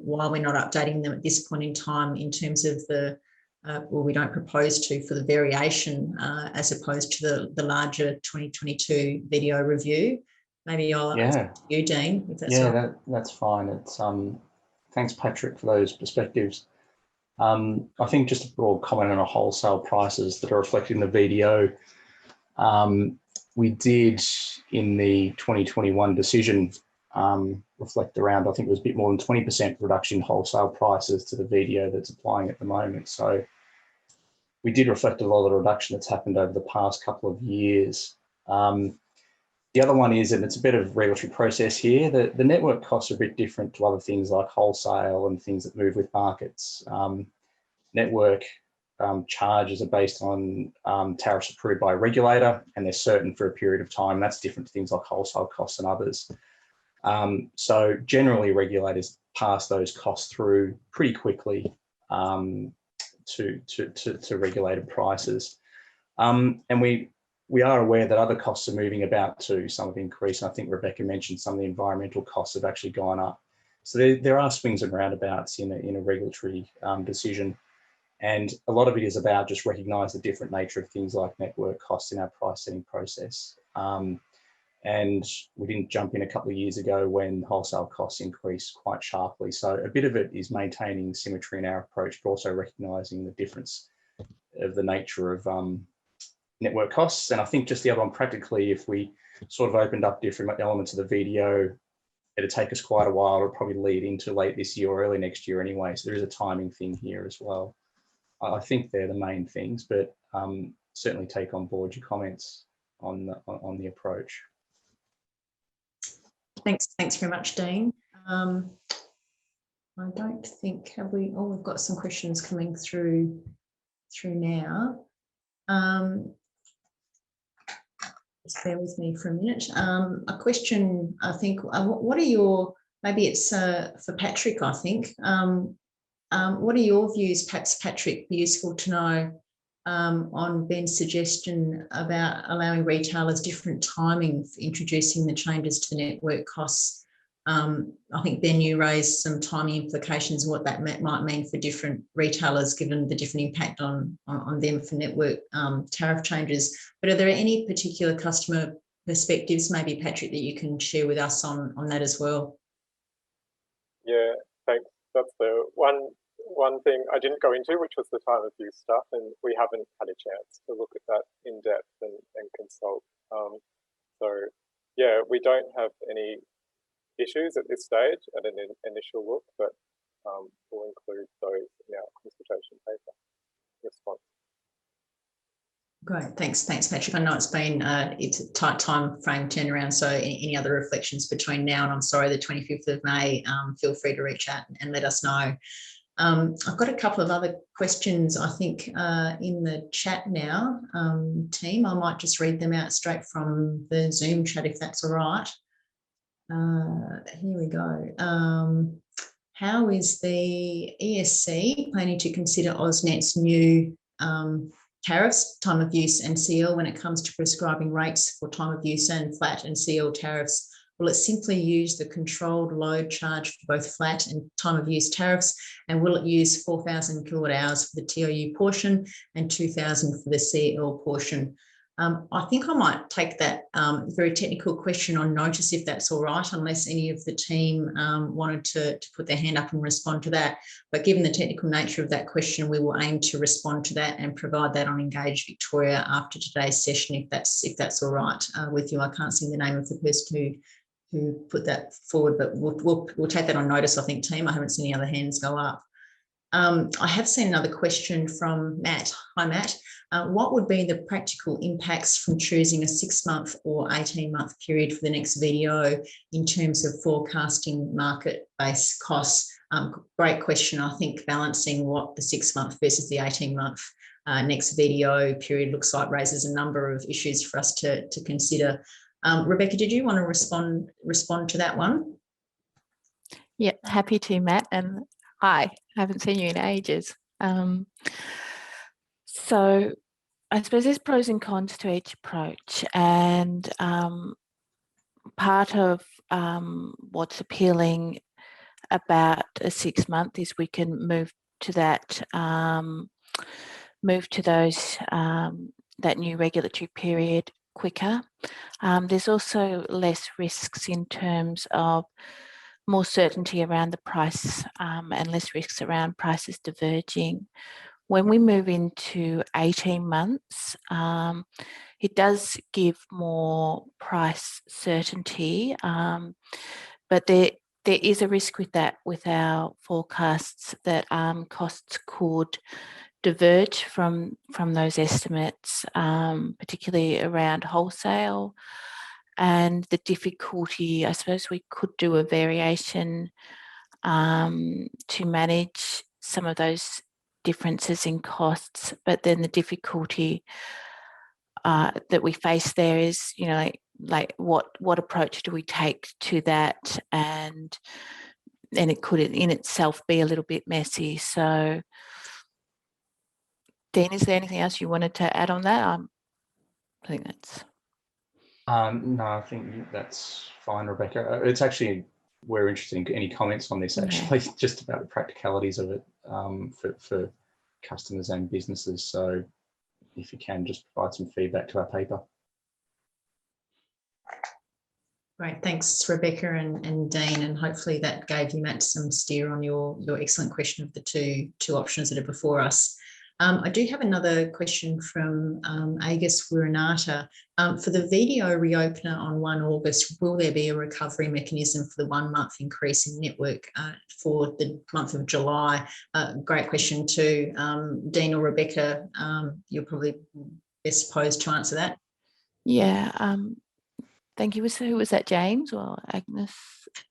why we're not updating them at this point in time in terms of the well, we don't propose to, for the variation as opposed to the larger 2022 video review. Maybe I'll ask you, Dean, if that's right. That's fine. It's thanks, Patrick, for those perspectives. I think just a broad comment on wholesale prices that are reflected in the video. We did, in the 2021 decision, reflect around, I think it was a bit more than 20% reduction in wholesale prices to the VDO that's applying at the moment. So we did reflect a lot of the reduction that's happened over the past couple of years. The other one is, and it's a bit of regulatory process here, the network costs are a bit different to other things like wholesale and things that move with markets. Network charges are based on tariffs approved by a regulator, and they're certain for a period of time. That's different to things like wholesale costs and others. So generally, regulators pass those costs through pretty quickly to regulated prices. And we are aware that other costs are moving about too. Some have increased. I think Rebecca mentioned some of the environmental costs have actually gone up. So there are swings and roundabouts in a regulatory decision. And a lot of it is about just recognise the different nature of things like network costs in our price setting process. And we didn't jump in a couple of years ago when wholesale costs increased quite sharply. So a bit of it is maintaining symmetry in our approach, but also recognising the difference of the nature of network costs. And I think just the other one, practically, if we sort of opened up different elements of the VDO, it'd take us quite a while. It'll probably lead into late this year or early next year anyway. So there is a timing thing here as well. I think they're the main things, but certainly take on board your comments on the approach. Thanks very much, Dean. I don't think, have we? Oh, we've got some questions coming through now. Just bear with me for a minute. A question, I think, what are your, maybe it's for Patrick, I think. What are your views, perhaps, Patrick, be useful to know on Ben's suggestion about allowing retailers different timing for introducing the changes to the network costs? I think, Ben, you raised some timing implications and what that might mean for different retailers, given the different impact on them for network tariff changes. But are there any particular customer perspectives, maybe, Patrick, that you can share with us on that as well? Yeah, thanks. That's the one thing I didn't go into, which was the time of use stuff, and we haven't had a chance to look at that in depth and consult. So yeah, we don't have any issues at this stage at an initial look, but we'll include those in our consultation paper response. Great, thanks, Patrick. I know it's been it's a tight time frame turnaround. So any other reflections between now and, I'm sorry, the 25th of May, feel free to reach out and let us know. I've got a couple of other questions, I think, in the chat now, team. I might just read them out straight from the Zoom chat, if that's all right. Here we go. How is the ESC planning to consider AusNet's new tariffs, time of use and CL, when it comes to prescribing rates for time of use and flat and CL tariffs? Will it simply use the controlled load charge for both flat and time of use tariffs? And will it use 4,000 kilowatt hours for the TOU portion and 2,000 for the CL portion? I think I might take that very technical question on notice, if that's all right, unless any of the team wanted to put their hand up and respond to that. But given the technical nature of that question, we will aim to respond to that and provide that on Engage Victoria after today's session, if that's all right with you. I can't see the name of the person who put that forward, but we'll take that on notice, I think, team. I haven't seen any other hands go up. I have seen another question from Matt. Hi, Matt. What would be the practical impacts from choosing a 6-month or 18-month period for the next VDO in terms of forecasting market-based costs? Great question. I think balancing what the 6-month versus the 18-month next VDO period looks like raises a number of issues for us to consider. Rebecca, did you want to respond to that one? Yeah, happy to, Matt. And hi, I haven't seen you in ages. So I suppose there's pros and cons to each approach, and part of what's appealing about a 6-month is we can move to that, that new regulatory period quicker. There's also less risks in terms of more certainty around the price and less risks around prices diverging. When we move into 18 months, it does give more price certainty, but there is a risk with that, with our forecasts, that costs could diverge from those estimates, particularly around wholesale. And the difficulty, I suppose we could do a variation to manage some of those differences in costs, but then the difficulty that we face there is, you know, like what approach do we take to that, and it could in itself be a little bit messy. So, Dean, is there anything else you wanted to add on that? I think that's. No, I think that's fine, Rebecca. It's actually, we're interested in any comments on this, actually, just about the practicalities of it for customers and businesses. So if you can, just provide some feedback to our paper. Great, thanks, Rebecca and Dean, and hopefully that gave you, Matt, some steer on your excellent question of the two options that are before us. I do have another question from Agus Wiranata. For the VDO reopener on 1 August, will there be a recovery mechanism for the 1 month increase in network for the month of July? Great question too. Dean or Rebecca, you're probably best posed to answer that. Yeah, thank you. Who was that, James or Agnes?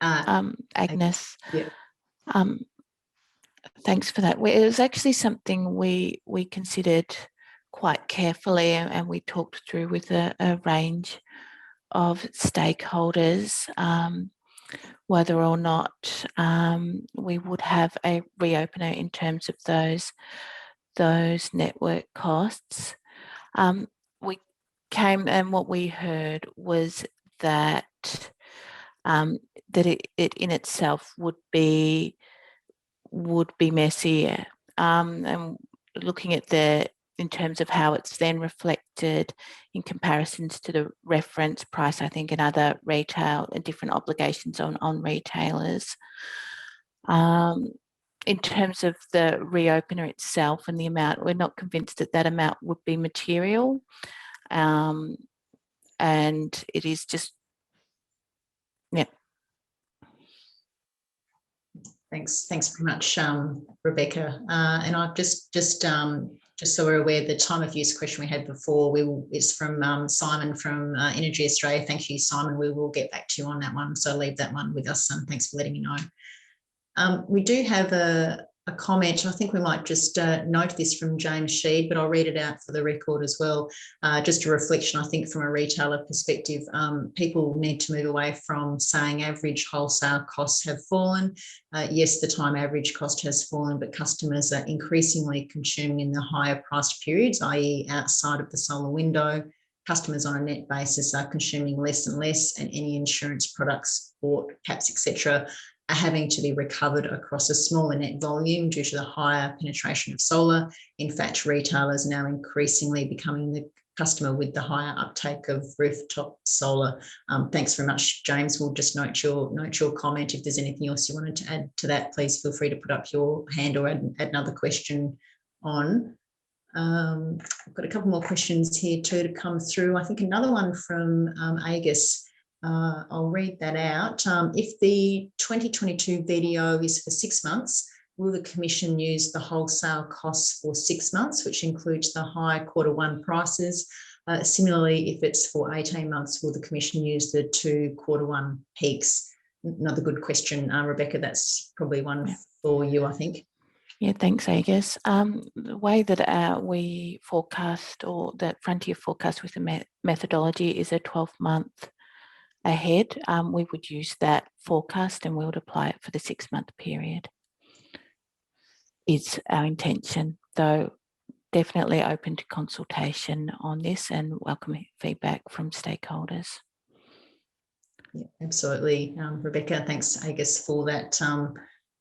Agnes. Yeah. Thanks for that. It was actually something we considered quite carefully, and we talked through with a range of stakeholders whether or not we would have a reopener in terms of those network costs. We came, and what we heard was that that it in itself would be messier, and looking at in terms of how it's then reflected in comparisons to the reference price, I think, and other retail and different obligations on retailers. In terms of the reopener itself and the amount, we're not convinced that amount would be material, and it is just, yeah. Thanks very much, Rebecca. And I've just Just so we're aware, the time of use question we had before is from Simon from Energy Australia. Thank you, Simon. We will get back to you on that one. So leave that one with us. Thanks for letting me know. We do have a comment. I think we might just note this from James Sheed, but I'll read it out for the record as well. Just a reflection, I think, from a retailer perspective. People need to move away from saying average wholesale costs have fallen. Yes, the time average cost has fallen, but customers are increasingly consuming in the higher priced periods, i.e. outside of the solar window. Customers on a net basis are consuming less and less, and any insurance products, bought, caps, etc., are having to be recovered across a smaller net volume due to the higher penetration of solar. In fact, retailers are now increasingly becoming the customer with the higher uptake of rooftop solar. Thanks very much, James. We'll just note your comment. If there's anything else you wanted to add to that, please feel free to put up your hand or add another question on. I've got a couple more questions here too to come through. I think another one from Agus. I'll read that out. If the 2022 VDO is for 6 months, will the Commission use the wholesale costs for 6 months, which includes the high Q1 prices? Similarly, if it's for 18 months, will the Commission use the 2 Q1 peaks? Another good question, Rebecca. That's probably one for you, I think. Yeah, thanks, Agus. The way that we forecast, or that Frontier forecast with the methodology, is a 12-month ahead. We would use that forecast and we would apply it for the 6-month period. Is our intention, though definitely open to consultation on this and welcome feedback from stakeholders. Yeah, absolutely, Rebecca. Thanks, Agus, for that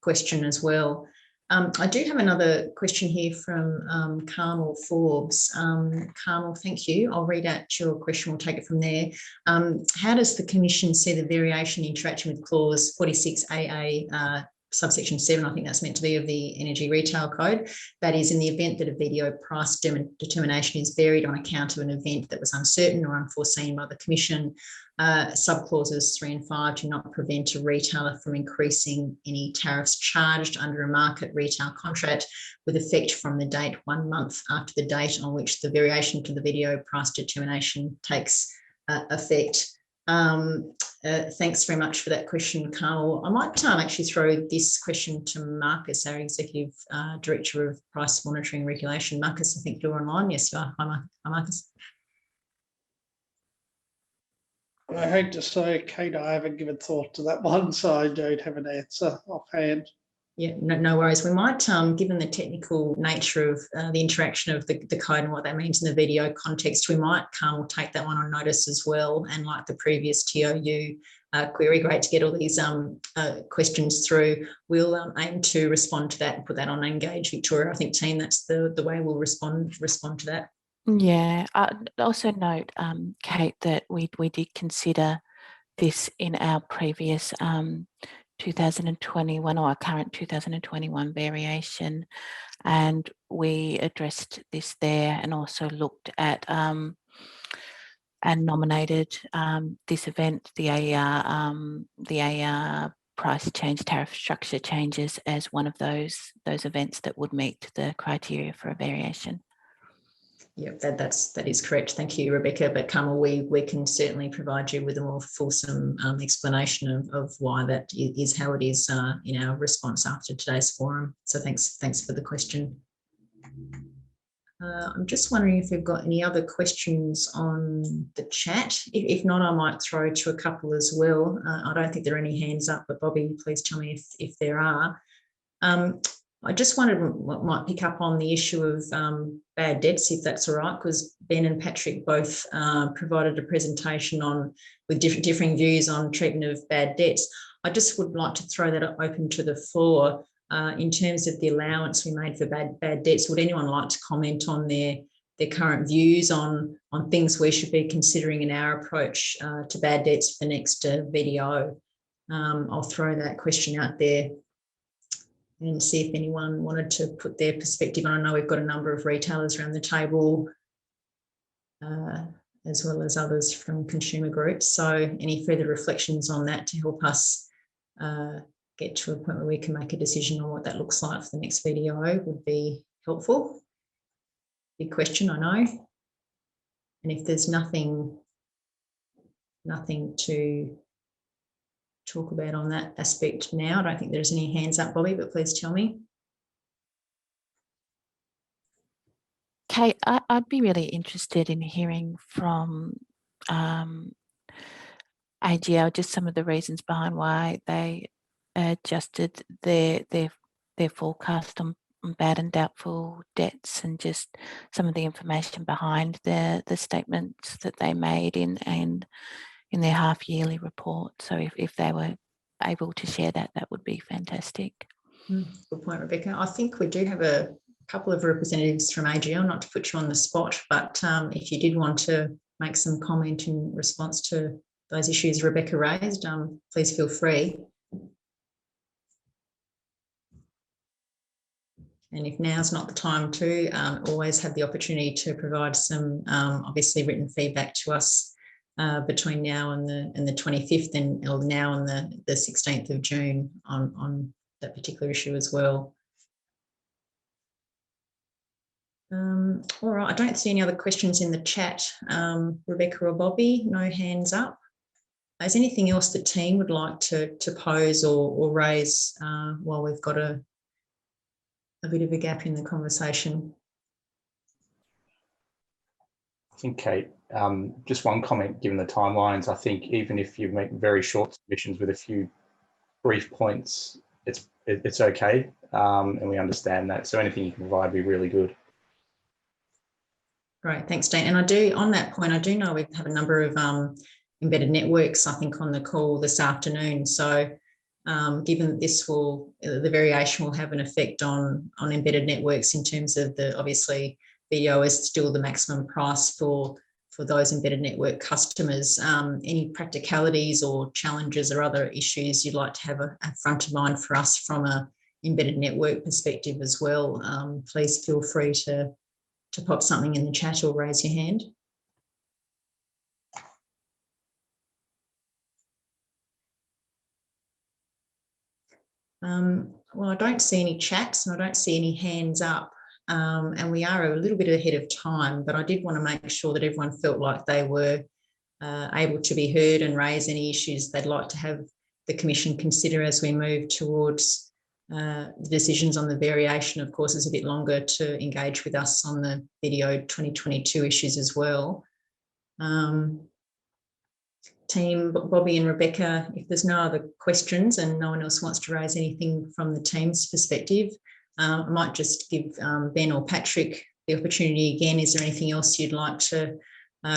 question as well. I do have another question here from Carmel Forbes. Carmel, thank you. I'll read out your question. We'll take it from there. How does the Commission see the variation interaction with clause 46AA subsection 7, I think that's meant to be, of the Energy Retail Code? That is, in the event that a VDO price determination is varied on account of an event that was uncertain or unforeseen by the Commission, subclauses 3 and 5 do not prevent a retailer from increasing any tariffs charged under a market retail contract with effect from the date 1 month after the date on which the variation to the VDO price determination takes effect. Thanks very much for that question, Carl. I might actually throw this question to Marcus, our Executive Director of Price Monitoring and Regulation. Marcus, I think you're online. Yes, you are. Hi, Marcus. I hate to say, Kate, I haven't given thought to that one, so I don't have an answer offhand. Yeah, no worries. We might, given the technical nature of the interaction of the code and what that means in the video context, we might take that one on notice as well. And like the previous TOU query, great to get all these questions through. We'll aim to respond to that and put that on Engage Victoria. I think, team, that's the way we'll respond to that. Yeah, I'd also note, Kate, that we did consider this in our previous 2021 or our current 2021 variation, and we addressed this there and also looked at and nominated this event, the AER price change, tariff structure changes, as one of those events that would meet the criteria for a variation. Yeah, that is correct. Thank you, Rebecca. But Carmel, we can certainly provide you with a more fulsome explanation of why that is how it is in our response after today's forum. So thanks for the question. I'm just wondering if we've got any other questions on the chat. If not, I might throw to a couple as well. I don't think there are any hands up, but Bobby, please tell me if there are. I just wondered what might pick up on the issue of bad debts, if that's all right, because Ben and Patrick both provided a presentation with differing views on treatment of bad debts. I just would like to throw that open to the floor. In terms of the allowance we made for bad debts, would anyone like to comment on their current views on things we should be considering in our approach to bad debts for the next VDO? I'll throw that question out there and see if anyone wanted to put their perspective on. I know we've got a number of retailers around the table, as well as others from consumer groups. So any further reflections on that to help us get to a point where we can make a decision on what that looks like for the next VDO would be helpful. big question, I know. And if there's nothing to talk about on that aspect now, I don't think there's any hands up, Bobby, but please tell me. Kate, I'd be really interested in hearing from AGL just some of the reasons behind why they adjusted their forecast on bad and doubtful debts, and just some of the information behind the statements that they made in their half-yearly report. So if they were able to share that, that would be fantastic. Good point, Rebecca. I think we do have a couple of representatives from AGL, not to put you on the spot, but if you did want to make some comment in response to those issues Rebecca raised, please feel free. And if now's not the time to, always have the opportunity to provide some obviously written feedback to us between now and the 25th and now and the 16th of June on that particular issue as well. All right, I don't see any other questions in the chat. Rebecca or Bobby, no hands up. Is there anything else the team would like to pose or raise while we've got a bit of a gap in the conversation? I think, Kate, just one comment, given the timelines, I think even if you make very short submissions with a few brief points, it's okay, and we understand that. So anything you can provide would be really good. Great, thanks, Dean. And I do, on that point, I do know we have a number of embedded networks, I think, on the call this afternoon. So given that the variation will have an effect on embedded networks in terms of obviously video is still the maximum price for those embedded network customers. Any practicalities or challenges or other issues you'd like to have a front of mind for us from a embedded network perspective as well, please feel free to pop something in the chat or raise your hand. Well, I don't see any chats and I don't see any hands up, and we are a little bit ahead of time, but I did want to make sure that everyone felt like they were able to be heard and raise any issues they'd like to have the Commission consider as we move towards the decisions on the variation. Of course, is a bit longer to engage with us on the video 2022 issues as well. Team, Bobby and Rebecca, if there's no other questions and no one else wants to raise anything from the team's perspective, I might just give Ben or Patrick the opportunity again. Is there anything else you'd like to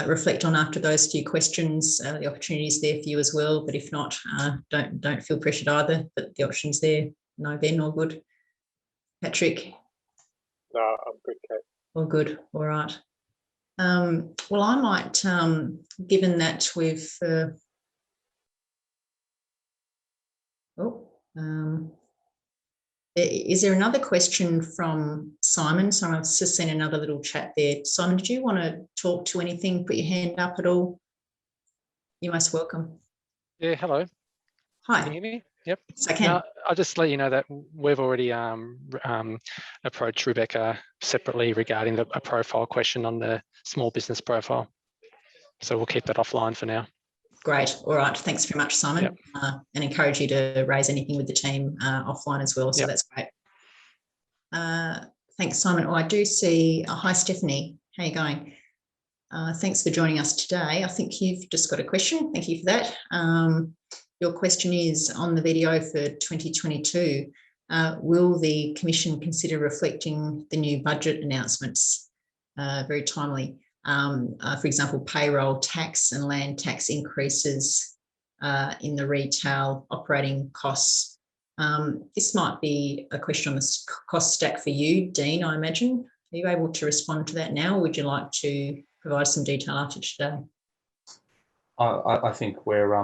reflect on after those few questions? The opportunity is there for you as well, but if not, don't feel pressured either, but the option's there. No, Ben, all good? Patrick? No, I'm good, Kate. All good, all right. Well, I might, given that we've, is there another question from Simon? So I've just seen another little chat there. Simon, did you want to talk to anything, put your hand up at all? You're most welcome. Yeah, hello. Hi. Can you hear me? Yep. Yes, I can. Now, I'll just let you know that we've already approached Rebecca separately regarding a profile question on the small business profile. So we'll keep that offline for now. Great. All right. Thanks very much, Simon. Yep. And encourage you to raise anything with the team offline as well. So Yep. that's great. Thanks, Simon. Oh, I do see. Hi, Stephanie. How are you going? Thanks for joining us today. I think you've just got a question. Thank you for that. Your question is on the video for 2022. Will the Commission consider reflecting the new budget announcements? Very timely. For example, payroll tax and land tax increases in the retail operating costs. This might be a question on the cost stack for you, Dean, I imagine. Are you able to respond to that now, or would you like to provide some detail after today? I think we're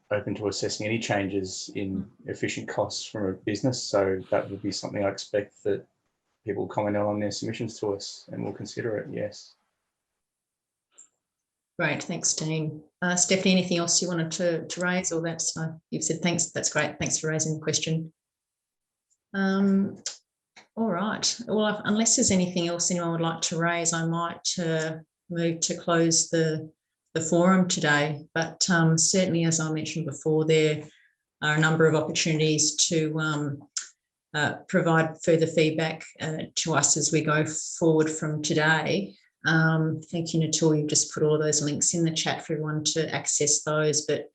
open to assessing any changes in efficient costs from a business. So that would be something I expect that people comment on their submissions to us, and we'll consider it, yes. Great, thanks, Dean. Stephanie, anything else you wanted to raise, or you've said thanks, that's great. Thanks for raising the question. All right. Well, unless there's anything else anyone would like to raise, I might move to close the forum today. But certainly, as I mentioned before, there are a number of opportunities to provide further feedback to us as we go forward from today. Thank you, Natul. You've just put all of those links in the chat for everyone to access those. But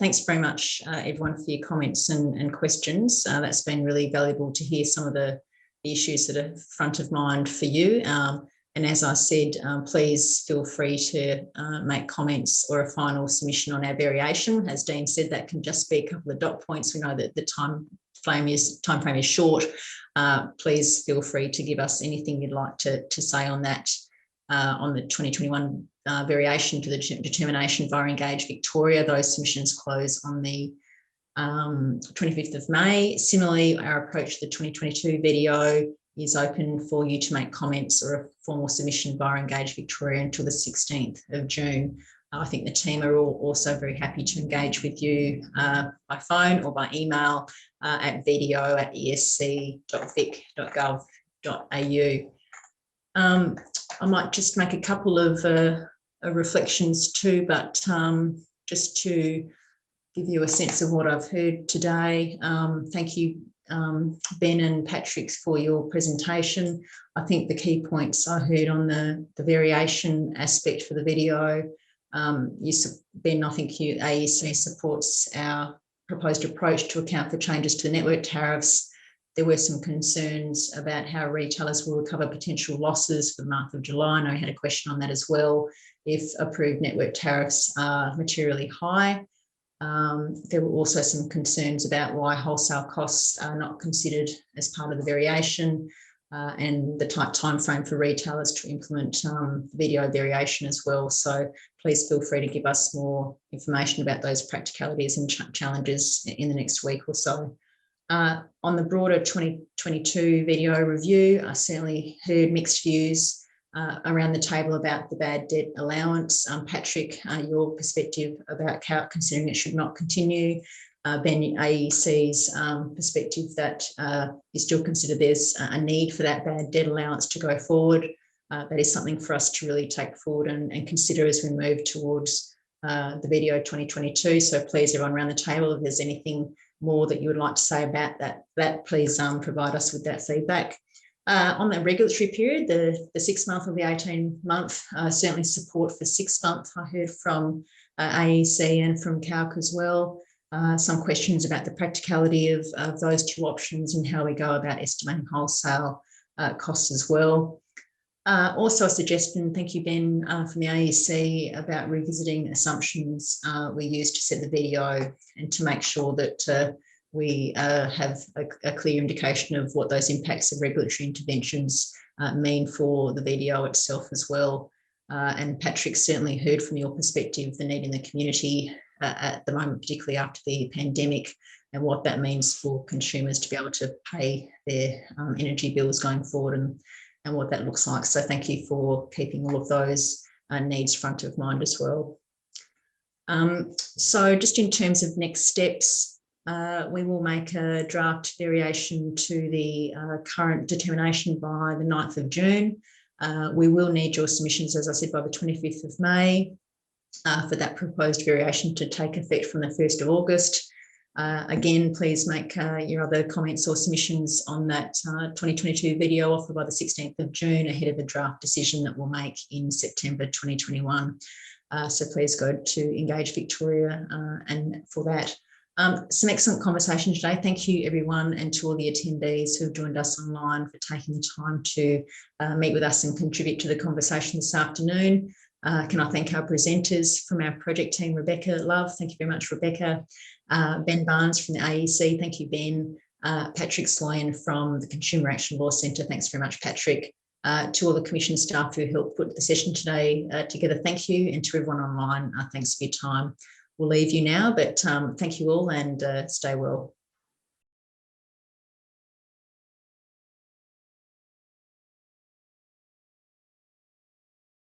thanks very much, everyone, for your comments and questions. That's been really valuable to hear some of the issues that are front of mind for you. And as I said, please feel free to make comments or a final submission on our variation. As Dean said, that can just be a couple of dot points. We know that the time frame is short. Please feel free to give us anything you'd like to say on that, on the 2021 variation to the determination via Engage Victoria. Those submissions close on the 25th of May. Similarly, our approach to the 2022 video is open for you to make comments or a formal submission via Engage Victoria until the 16th of June. I think the team are also very happy to engage with you by phone or by email at video@esc.vic.gov.au. I might just make a couple of reflections too, but just to give you a sense of what I've heard today. Thank you, Ben and Patrick, for your presentation. I think the key points I heard on the variation aspect for the video, Ben, I think AEC supports our proposed approach to account for changes to the network tariffs. There were some concerns about how retailers will recover potential losses for the month of July. I know you had a question on that as well. If approved network tariffs are materially high. There were also some concerns about why wholesale costs are not considered as part of the variation and the tight time frame for retailers to implement video variation as well. So please feel free to give us more information about those practicalities and challenges in the next week or so. On the broader 2022 video review, I certainly heard mixed views around the table about the bad debt allowance. Patrick, your perspective about considering it should not continue. Ben, AEC's perspective that you still consider there's a need for that bad debt allowance to go forward. That is something for us to really take forward and consider as we move towards the video 2022. So please, everyone around the table, if there's anything more that you would like to say about that please provide us with that feedback. On the regulatory period, the 6 month or the 18 month, certainly support for 6 months. I heard from AEC and from CALC as well. Some questions about the practicality of those two options and how we go about estimating wholesale costs as well. Also a suggestion, thank you, Ben, from the AEC about revisiting assumptions we use to set the video and to make sure that we have a clear indication of what those impacts of regulatory interventions mean for the video itself as well. And Patrick, certainly heard from your perspective the need in the community at the moment, particularly after the pandemic, and what that means for consumers to be able to pay their energy bills going forward and what that looks like. So thank you for keeping all of those needs front of mind as well. So just in terms of next steps, we will make a draft variation to the current determination by the 9th of June. We will need your submissions, as I said, by the 25th of May for that proposed variation to take effect from the 1st of August. Again, please make your other comments or submissions on that 2022 video offer by the 16th of June ahead of the draft decision that we'll make in September 2021. So please go to Engage Victoria and for that. Some excellent conversation today. Thank you, everyone, and to all the attendees who have joined us online for taking the time to meet with us and contribute to the conversation this afternoon. Can I thank our presenters from our project team, Rebecca Love. Thank you very much, Rebecca. Ben Barnes from the AEC. Thank you, Ben. Patrick Sloyan from the Consumer Action Law Centre. Thanks very much, Patrick. To all the Commission staff who helped put the session today together, thank you. And to everyone online, thanks for your time. We'll leave you now, but thank you all and stay well.